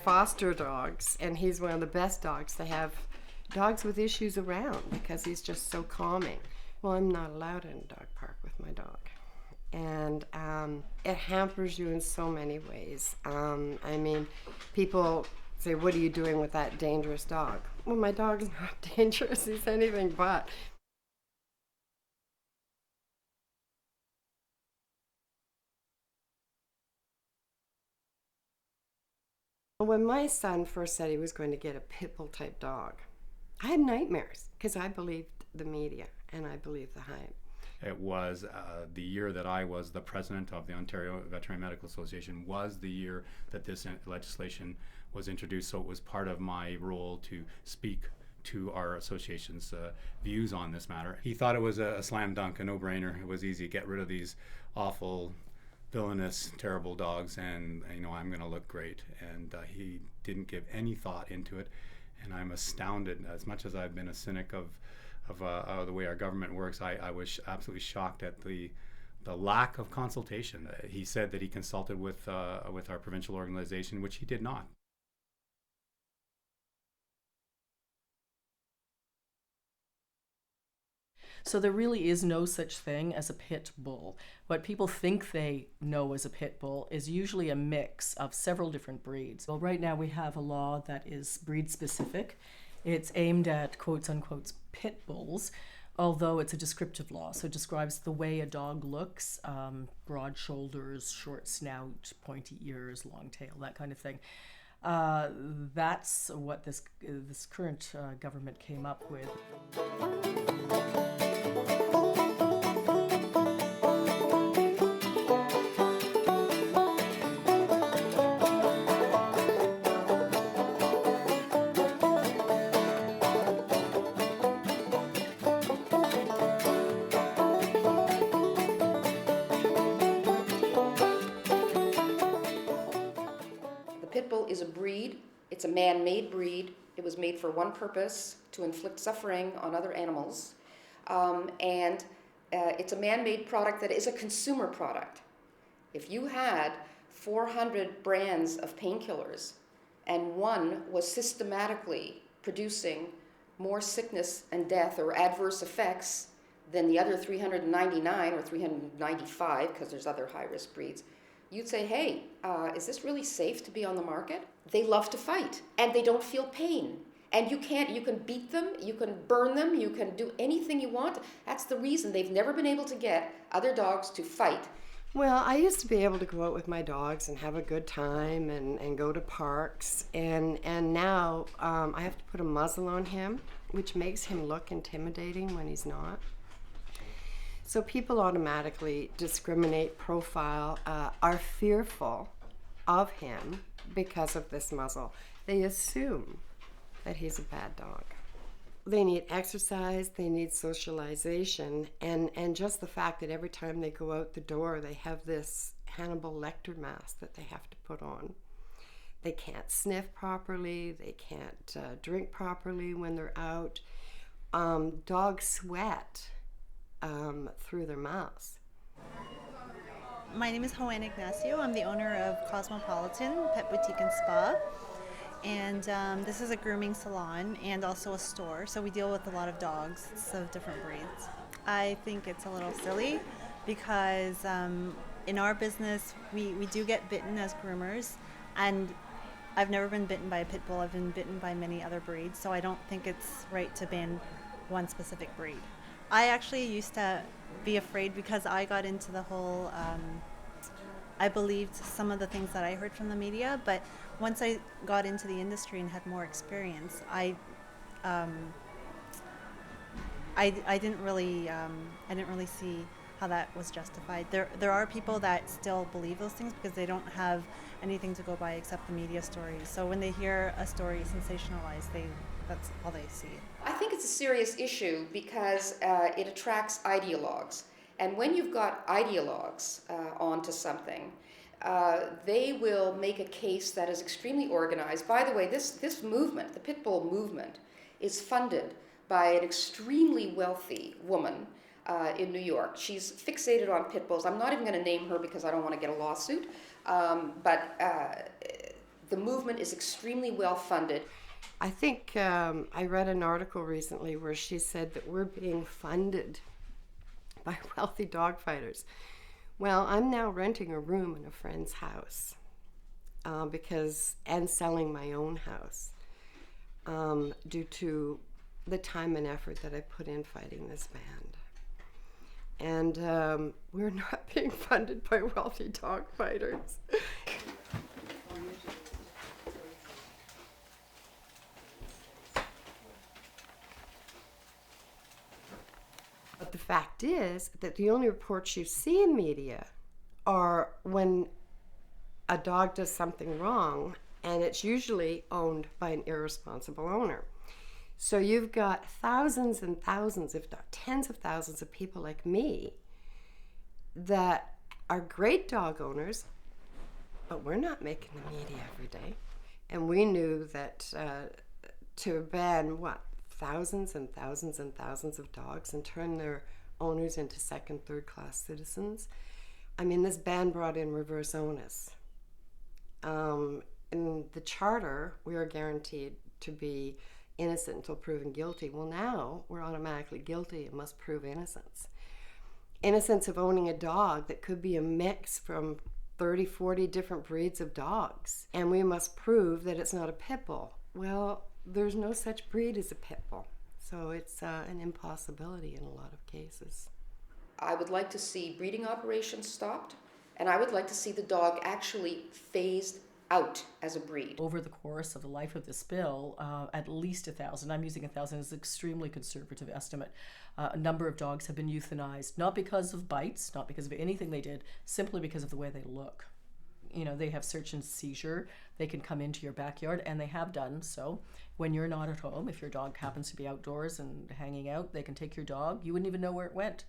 foster dogs, and he's one of the best dogs to have dogs with issues around because he's just so calming. Well, I'm not allowed in a dog park with my dog. And it hampers you in so many ways. I mean, people say, what are you doing with that dangerous dog? Well, my dog's not dangerous. He's anything but. When my son first said he was going to get a pit bull type dog, I had nightmares because I believed the media and I believed the hype. It was the year that I was the president of the Ontario Veterinary Medical Association was the year that this legislation was introduced, so it was part of my role to speak to our association's views on this matter. He thought it was a slam dunk, a no-brainer. It was easy, get rid of these awful, villainous, terrible dogs, and I'm going to look great. And he didn't give any thought into it, and I'm astounded. As much as I've been a cynic of the way our government works, I was absolutely shocked at the lack of consultation. He said that he consulted with our provincial organization, which he did not. So there really is no such thing as a pit bull. What people think they know as a pit bull is usually a mix of several different breeds. Well, right now we have a law that is breed specific. It's aimed at quotes unquote pit bulls, although it's a descriptive law. So it describes the way a dog looks, broad shoulders, short snout, pointy ears, long tail, that kind of thing. That's what this current government came up with. Pit bull is a breed. It's a man-made breed. It was made for one purpose, to inflict suffering on other animals. It's a man-made product that is a consumer product. If you had 400 brands of painkillers and one was systematically producing more sickness and death or adverse effects than the other 399 or 395, because there's other high-risk breeds, you'd say, hey, is this really safe to be on the market? They love to fight, and they don't feel pain. And you can beat them, you can burn them, you can do anything you want. That's the reason they've never been able to get other dogs to fight. Well, I used to be able to go out with my dogs and have a good time and go to parks. And now I have to put a muzzle on him, which makes him look intimidating when he's not. So people automatically discriminate, profile, are fearful of him because of this muzzle. They assume that he's a bad dog. They need exercise, they need socialization, and just the fact that every time they go out the door, they have this Hannibal Lecter mask that they have to put on. They can't sniff properly, they can't drink properly when they're out. Dogs sweat through their mouths. My name is Joanne Ignacio. I'm the owner of Cosmopolitan Pet Boutique and Spa. And this is a grooming salon and also a store. So we deal with a lot of dogs of different breeds. I think it's a little silly because in our business, we do get bitten as groomers. And I've never been bitten by a pit bull. I've been bitten by many other breeds. So I don't think it's right to ban one specific breed. I actually used to be afraid because I got into the whole, I believed some of the things that I heard from the media, but once I got into the industry and had more experience, I didn't really see how that was justified. There are people that still believe those things because they don't have anything to go by except the media stories. So when they hear a story sensationalized, that's all they see. I think it's a serious issue because it attracts ideologues. And when you've got ideologues onto something, they will make a case that is extremely organized. By the way, this movement, the pit bull movement, is funded by an extremely wealthy woman in New York. She's fixated on pit bulls. I'm not even going to name her because I don't want to get a lawsuit. But The movement is extremely well funded. I think I read an article recently where she said that we're being funded by wealthy dog fighters. Well, I'm now renting a room in a friend's house and selling my own house due to the time and effort that I put in fighting this band. And we're not being funded by wealthy dog fighters. But the fact is that the only reports you see in media are when a dog does something wrong, and it's usually owned by an irresponsible owner. So you've got thousands and thousands, if not tens of thousands of people like me that are great dog owners, but we're not making the media every day. And we knew that to ban, thousands and thousands and thousands of dogs and turn their owners into second, third class citizens. I mean, this ban brought in reverse onus. In the charter, we are guaranteed to be innocent until proven guilty. Well, now we're automatically guilty and must prove innocence. Innocence of owning a dog that could be a mix from 30, 40 different breeds of dogs. And we must prove that it's not a pit bull. Well, there's no such breed as a pit bull. So it's an impossibility in a lot of cases. I would like to see breeding operations stopped, and I would like to see the dog actually phased out as a breed. Over the course of the life of this bill, at least 1,000, I'm using 1,000 as an extremely conservative estimate, a number of dogs have been euthanized, not because of bites, not because of anything they did, simply because of the way they look. You know, they have search and seizure. They can come into your backyard, and they have done so. When you're not at home, if your dog happens to be outdoors and hanging out, they can take your dog. You wouldn't even know where it went.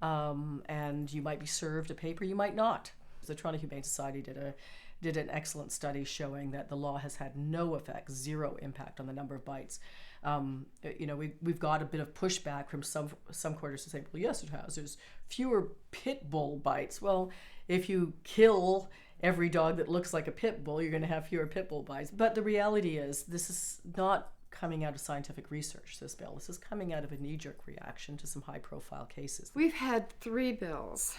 And you might be served a paper, you might not. The Toronto Humane Society did an excellent study showing that the law has had no effect, zero impact on the number of bites. You know, we've got a bit of pushback from some quarters to say, well, yes, it has. There's fewer pit bull bites. Well, if you kill every dog that looks like a pit bull, you're going to have fewer pit bull bites. But the reality is, this is not coming out of scientific research, this bill. This is coming out of a knee-jerk reaction to some high-profile cases. We've had 3 bills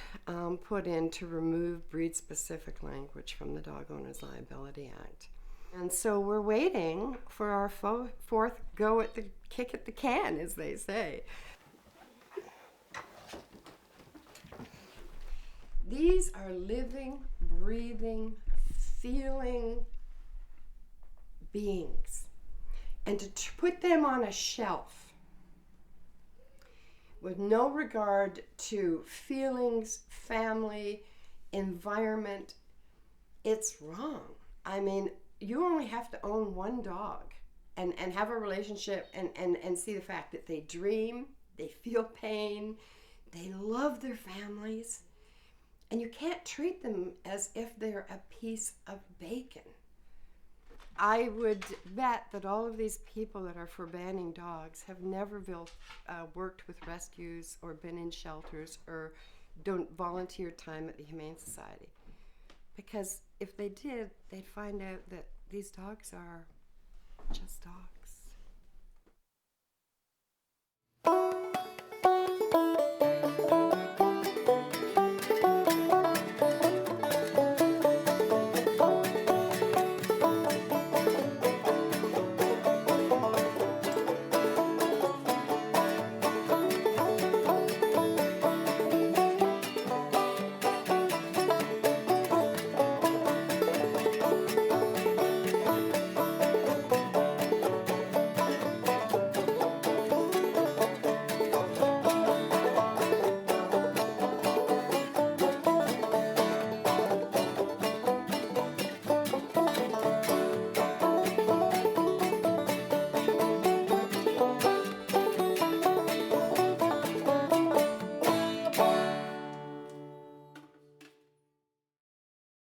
put in to remove breed-specific language from the Dog Owners Liability Act. And so we're waiting for our fourth go at the kick at the can, as they say. These are living, breathing, feeling beings. And to put them on a shelf with no regard to feelings, family, environment, it's wrong. I mean, you only have to own one dog and have a relationship and see the fact that they dream, they feel pain, they love their families, and you can't treat them as if they're a piece of bacon. I would bet that all of these people that are for banning dogs have never worked with rescues or been in shelters or don't volunteer time at the Humane Society. Because if they did, they'd find out that these dogs are just dogs.